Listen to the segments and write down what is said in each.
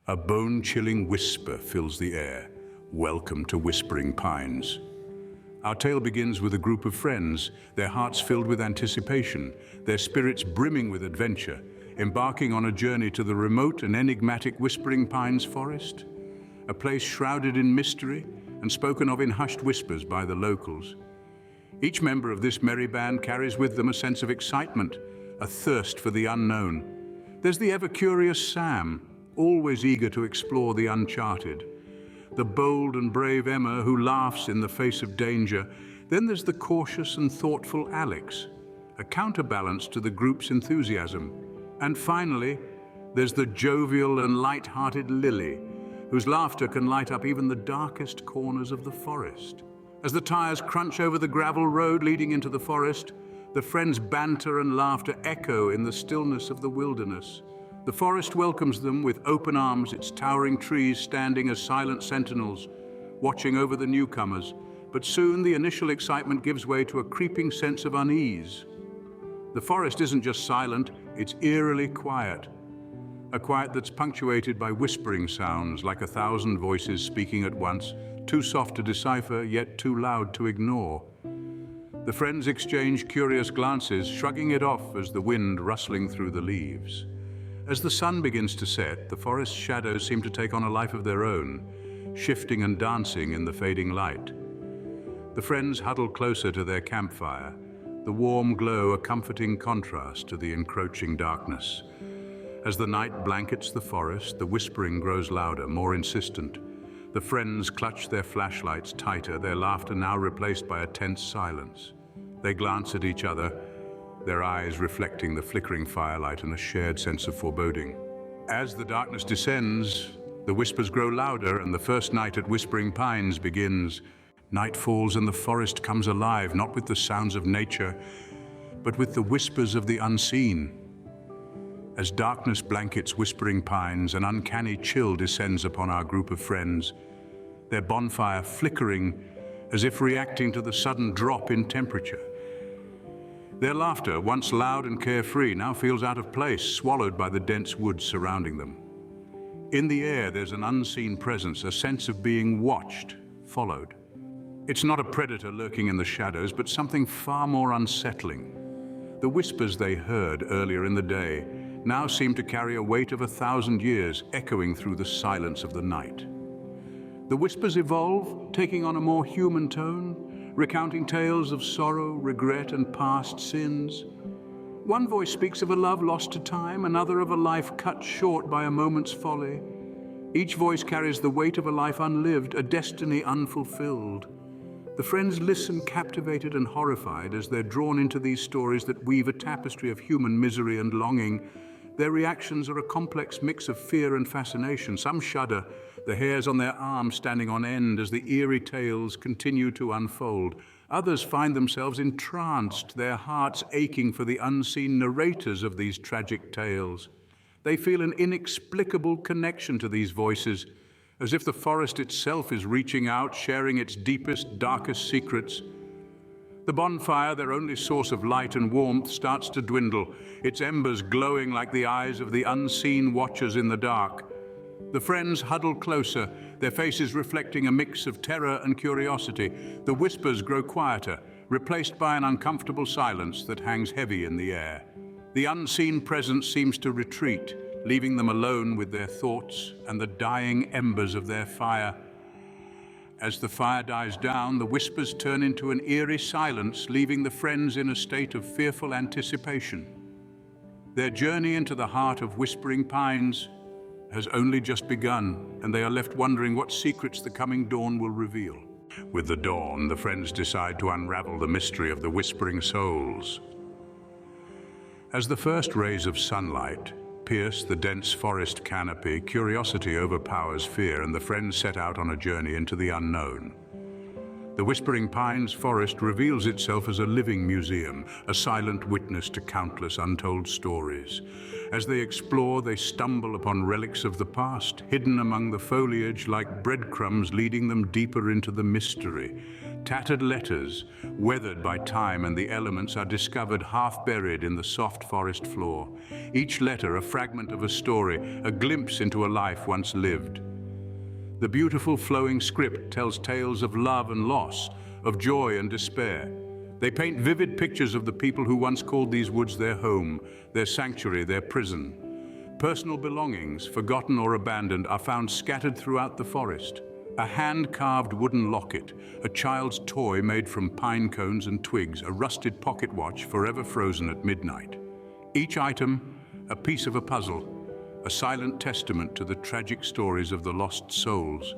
A bone-chilling whisper fills the air. Welcome to Whispering Pines. Our tale begins with a group of friends, their hearts filled with anticipation, their spirits brimming with adventure, embarking on a journey to the remote and enigmatic Whispering Pines forest, a place shrouded in mystery and spoken of in hushed whispers by the locals. Each member of this merry band carries with them a sense of excitement, a thirst for the unknown. There's the ever-curious Sam, always eager to explore the uncharted. The bold and brave Emma, who laughs in the face of danger. Then there's the cautious and thoughtful Alex, a counterbalance to the group's enthusiasm. And finally, there's the jovial and light-hearted Lily, whose laughter can light up even the darkest corners of the forest. As the tires crunch over the gravel road leading into the forest, the friends' banter and laughter echo in the stillness of the wilderness. The forest welcomes them with open arms, its towering trees standing as silent sentinels, watching over the newcomers. But soon the initial excitement gives way to a creeping sense of unease. The forest isn't just silent, it's eerily quiet. A quiet that's punctuated by whispering sounds, like 1,000 voices speaking at once, too soft to decipher, yet too loud to ignore. The friends exchange curious glances, shrugging it off as the wind rustling through the leaves. As the sun begins to set, the forest's shadows seem to take on a life of their own, shifting and dancing in the fading light. The friends huddle closer to their campfire, the warm glow a comforting contrast to the encroaching darkness. As the night blankets the forest, the whispering grows louder, more insistent. The friends clutch their flashlights tighter, their laughter now replaced by a tense silence. They glance at each other, their eyes reflecting the flickering firelight and a shared sense of foreboding. As the darkness descends, the whispers grow louder and the first night at Whispering Pines begins. Night falls and the forest comes alive, not with the sounds of nature, but with the whispers of the unseen. As darkness blankets Whispering Pines, an uncanny chill descends upon our group of friends, their bonfire flickering as if reacting to the sudden drop in temperature. Their laughter, once loud and carefree, now feels out of place, swallowed by the dense woods surrounding them. In the air, there's an unseen presence, a sense of being watched, followed. It's not a predator lurking in the shadows, but something far more unsettling. The whispers they heard earlier in the day now seem to carry a weight of 1,000 years, echoing through the silence of the night. The whispers evolve, taking on a more human tone, recounting tales of sorrow, regret, and past sins. One voice speaks of a love lost to time, another of a life cut short by a moment's folly. Each voice carries the weight of a life unlived, a destiny unfulfilled. The friends listen, captivated and horrified, as they're drawn into these stories that weave a tapestry of human misery and longing. Their reactions are a complex mix of fear and fascination. Some shudder, the hairs on their arms standing on end as the eerie tales continue to unfold. Others find themselves entranced, their hearts aching for the unseen narrators of these tragic tales. They feel an inexplicable connection to these voices, as if the forest itself is reaching out, sharing its deepest, darkest secrets. The bonfire, their only source of light and warmth, starts to dwindle, its embers glowing like the eyes of the unseen watchers in the dark. The friends huddle closer, their faces reflecting a mix of terror and curiosity. The whispers grow quieter, replaced by an uncomfortable silence that hangs heavy in the air. The unseen presence seems to retreat, leaving them alone with their thoughts and the dying embers of their fire. As the fire dies down, the whispers turn into an eerie silence, leaving the friends in a state of fearful anticipation. Their journey into the heart of Whispering Pines has only just begun, and they are left wondering what secrets the coming dawn will reveal. With the dawn, the friends decide to unravel the mystery of the Whispering Souls. As the first rays of sunlight pierce the dense forest canopy, curiosity overpowers fear, and the friends set out on a journey into the unknown. The Whispering Pines forest reveals itself as a living museum, a silent witness to countless untold stories. As they explore, they stumble upon relics of the past, hidden among the foliage like breadcrumbs leading them deeper into the mystery. Tattered letters, weathered by time and the elements, are discovered half buried in the soft forest floor. Each letter a fragment of a story, a glimpse into a life once lived. The beautiful flowing script tells tales of love and loss, of joy and despair. They paint vivid pictures of the people who once called these woods their home, their sanctuary, their prison. Personal belongings, forgotten or abandoned, are found scattered throughout the forest. A hand-carved wooden locket, a child's toy made from pine cones and twigs, a rusted pocket watch forever frozen at midnight. Each item, a piece of a puzzle, a silent testament to the tragic stories of the lost souls.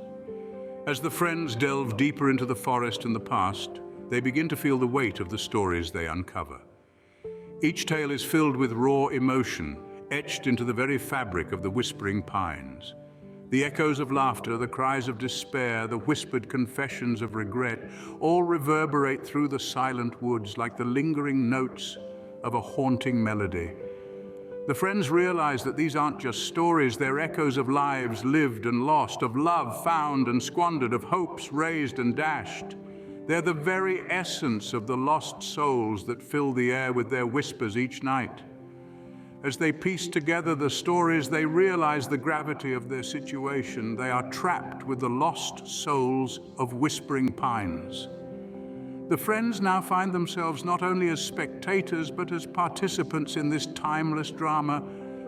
As the friends delve deeper into the forest and the past, they begin to feel the weight of the stories they uncover. Each tale is filled with raw emotion, etched into the very fabric of the whispering pines. The echoes of laughter, the cries of despair, the whispered confessions of regret, all reverberate through the silent woods like the lingering notes of a haunting melody. The friends realize that these aren't just stories, they're echoes of lives lived and lost, of love found and squandered, of hopes raised and dashed. They're the very essence of the lost souls that fill the air with their whispers each night. As they piece together the stories, they realize the gravity of their situation. They are trapped with the lost souls of whispering pines. The friends now find themselves not only as spectators, but as participants in this timeless drama,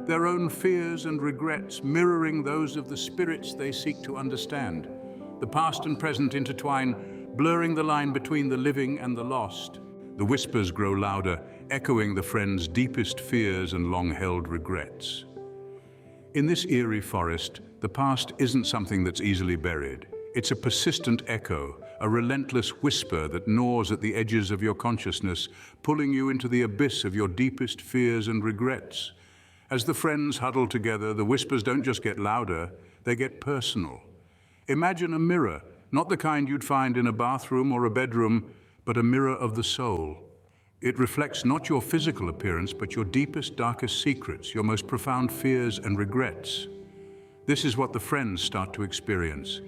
their own fears and regrets mirroring those of the spirits they seek to understand. The past and present intertwine, blurring the line between the living and the lost. The whispers grow louder, echoing the friends' deepest fears and long-held regrets. In this eerie forest, the past isn't something that's easily buried. It's a persistent echo, a relentless whisper that gnaws at the edges of your consciousness, pulling you into the abyss of your deepest fears and regrets. As the friends huddle together, the whispers don't just get louder, they get personal. Imagine a mirror, not the kind you'd find in a bathroom or a bedroom, but a mirror of the soul. It reflects not your physical appearance, but your deepest, darkest secrets, your most profound fears and regrets. This is what the friends start to experience.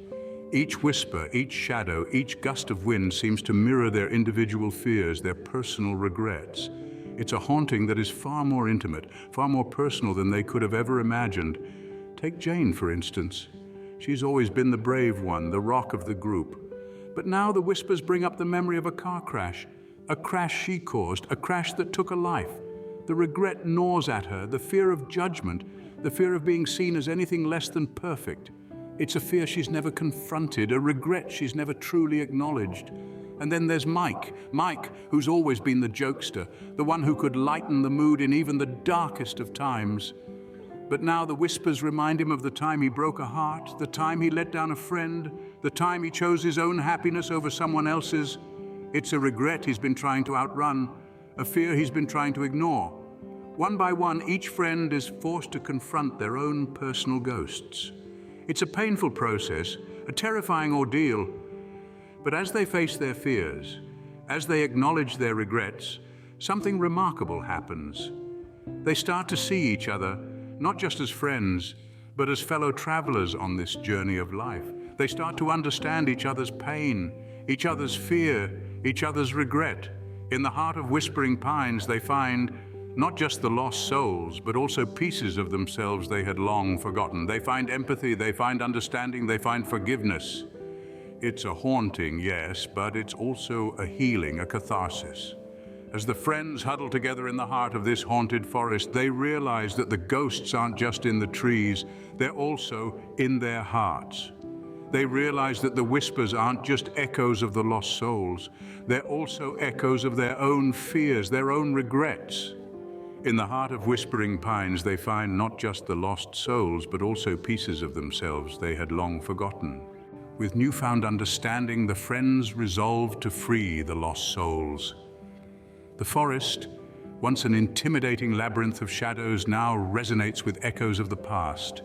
Each whisper, each shadow, each gust of wind seems to mirror their individual fears, their personal regrets. It's a haunting that is far more intimate, far more personal than they could have ever imagined. Take Jane, for instance. She's always been the brave one, the rock of the group. But now the whispers bring up the memory of a car crash, a crash she caused, a crash that took a life. The regret gnaws at her, the fear of judgment, the fear of being seen as anything less than perfect. It's a fear she's never confronted, a regret she's never truly acknowledged. And then there's Mike, who's always been the jokester, the one who could lighten the mood in even the darkest of times. But now the whispers remind him of the time he broke a heart, the time he let down a friend, the time he chose his own happiness over someone else's. It's a regret he's been trying to outrun, a fear he's been trying to ignore. One by one, each friend is forced to confront their own personal ghosts. It's a painful process, a terrifying ordeal. But as they face their fears, as they acknowledge their regrets, something remarkable happens. They start to see each other, not just as friends, but as fellow travelers on this journey of life. They start to understand each other's pain, each other's fear, each other's regret. In the heart of Whispering Pines, they find not just the lost souls, but also pieces of themselves they had long forgotten. They find empathy, they find understanding, they find forgiveness. It's a haunting, yes, but it's also a healing, a catharsis. As the friends huddle together in the heart of this haunted forest, they realize that the ghosts aren't just in the trees, they're also in their hearts. They realize that the whispers aren't just echoes of the lost souls, they're also echoes of their own fears, their own regrets. In the heart of Whispering Pines, they find not just the lost souls, but also pieces of themselves they had long forgotten. With newfound understanding, the friends resolved to free the lost souls. The forest, once an intimidating labyrinth of shadows, now resonates with echoes of the past.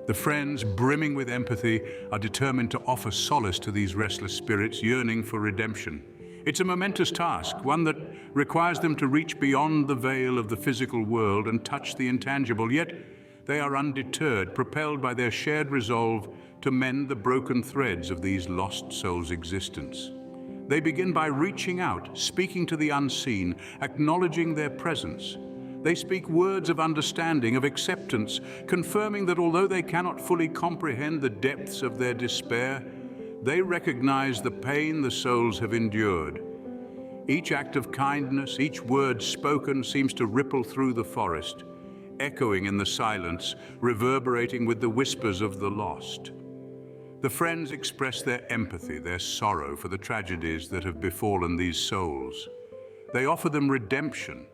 The friends, brimming with empathy, are determined to offer solace to these restless spirits yearning for redemption. It's a momentous task, one that requires them to reach beyond the veil of the physical world and touch the intangible, yet they are undeterred, propelled by their shared resolve to mend the broken threads of these lost souls' existence. They begin by reaching out, speaking to the unseen, acknowledging their presence. They speak words of understanding, of acceptance, confirming that although they cannot fully comprehend the depths of their despair, they recognize the pain the souls have endured. Each act of kindness, each word spoken seems to ripple through the forest, echoing in the silence, reverberating with the whispers of the lost. The friends express their empathy, their sorrow for the tragedies that have befallen these souls. They offer them redemption,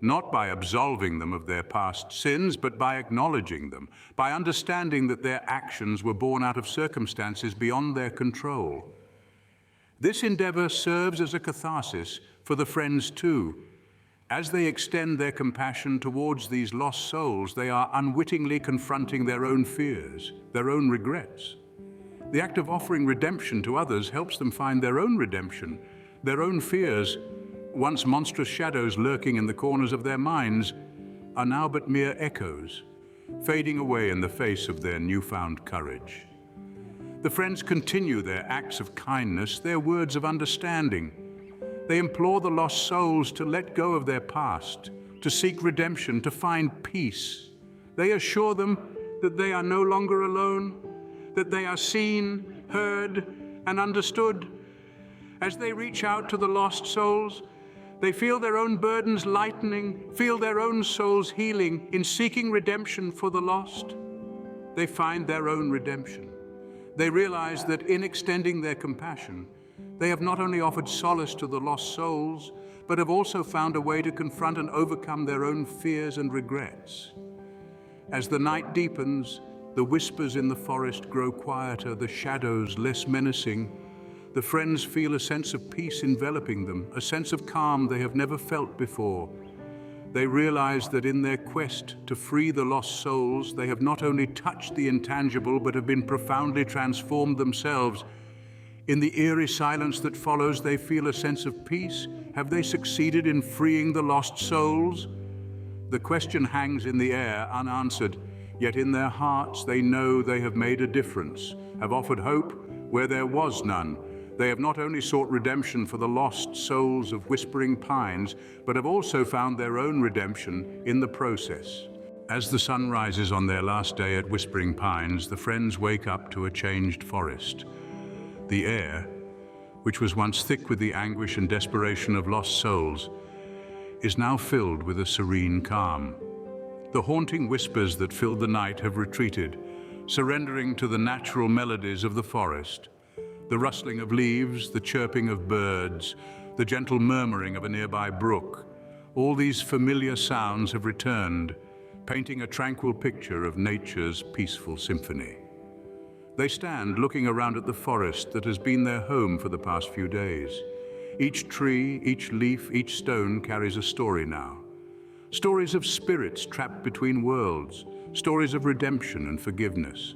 not by absolving them of their past sins, but by acknowledging them, by understanding that their actions were born out of circumstances beyond their control. This endeavor serves as a catharsis for the friends too. As they extend their compassion towards these lost souls, they are unwittingly confronting their own fears, their own regrets. The act of offering redemption to others helps them find their own redemption, their own fears, once monstrous shadows lurking in the corners of their minds, are now but mere echoes, fading away in the face of their newfound courage. The friends continue their acts of kindness, their words of understanding. They implore the lost souls to let go of their past, to seek redemption, to find peace. They assure them that they are no longer alone, that they are seen, heard, and understood. As they reach out to the lost souls, they feel their own burdens lightening, feel their own souls healing in seeking redemption for the lost. They find their own redemption. They realize that in extending their compassion, they have not only offered solace to the lost souls, but have also found a way to confront and overcome their own fears and regrets. As the night deepens, the whispers in the forest grow quieter, the shadows less menacing. The friends feel a sense of peace enveloping them, a sense of calm they have never felt before. They realize that in their quest to free the lost souls, they have not only touched the intangible, but have been profoundly transformed themselves. In the eerie silence that follows, they feel a sense of peace. Have they succeeded in freeing the lost souls? The question hangs in the air, unanswered. Yet in their hearts they know they have made a difference, have offered hope where there was none. They have not only sought redemption for the lost souls of Whispering Pines, but have also found their own redemption in the process. As the sun rises on their last day at Whispering Pines, the friends wake up to a changed forest. The air, which was once thick with the anguish and desperation of lost souls, is now filled with a serene calm. The haunting whispers that filled the night have retreated, surrendering to the natural melodies of the forest. The rustling of leaves, the chirping of birds, the gentle murmuring of a nearby brook. All these familiar sounds have returned, painting a tranquil picture of nature's peaceful symphony. They stand looking around at the forest that has been their home for the past few days. Each tree, each leaf, each stone carries a story now. Stories of spirits trapped between worlds, stories of redemption and forgiveness.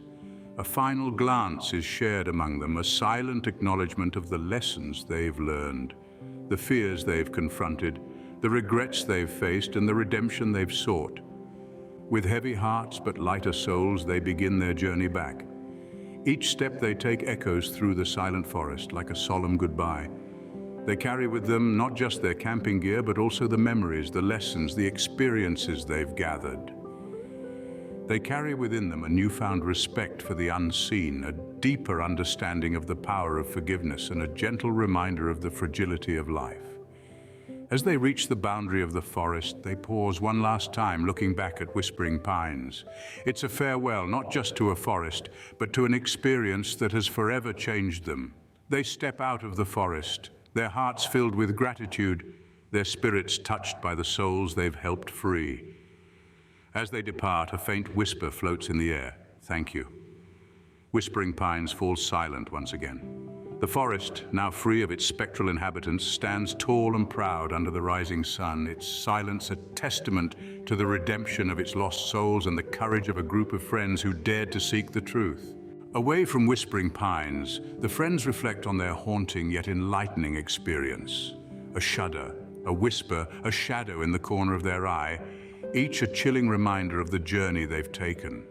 A final glance is shared among them, a silent acknowledgement of the lessons they've learned, the fears they've confronted, the regrets they've faced, and the redemption they've sought. With heavy hearts but lighter souls, they begin their journey back. Each step they take echoes through the silent forest like a solemn goodbye. They carry with them not just their camping gear, but also the memories, the lessons, the experiences they've gathered. They carry within them a newfound respect for the unseen, a deeper understanding of the power of forgiveness, and a gentle reminder of the fragility of life. As they reach the boundary of the forest, they pause one last time, looking back at Whispering Pines. It's a farewell, not just to a forest, but to an experience that has forever changed them. They step out of the forest, their hearts filled with gratitude, their spirits touched by the souls they've helped free. As they depart, a faint whisper floats in the air. Thank you. Whispering Pines falls silent once again. The forest, now free of its spectral inhabitants, stands tall and proud under the rising sun, its silence a testament to the redemption of its lost souls and the courage of a group of friends who dared to seek the truth. Away from Whispering Pines, the friends reflect on their haunting yet enlightening experience. A shudder, a whisper, a shadow in the corner of their eye, each a chilling reminder of the journey they've taken.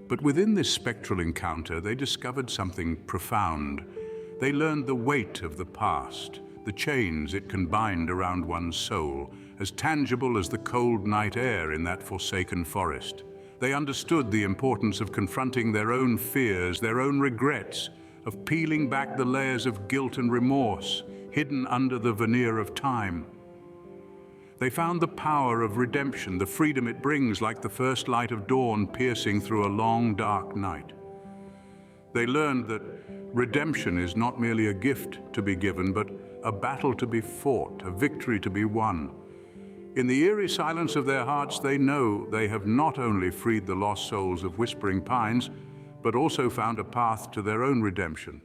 But within this spectral encounter, they discovered something profound. They learned the weight of the past, the chains it can bind around one's soul, as tangible as the cold night air in that forsaken forest. They understood the importance of confronting their own fears, their own regrets, of peeling back the layers of guilt and remorse hidden under the veneer of time. They found the power of redemption, the freedom it brings like the first light of dawn piercing through a long, dark night. They learned that redemption is not merely a gift to be given, but a battle to be fought, a victory to be won. In the eerie silence of their hearts, they know they have not only freed the lost souls of Whispering Pines, but also found a path to their own redemption.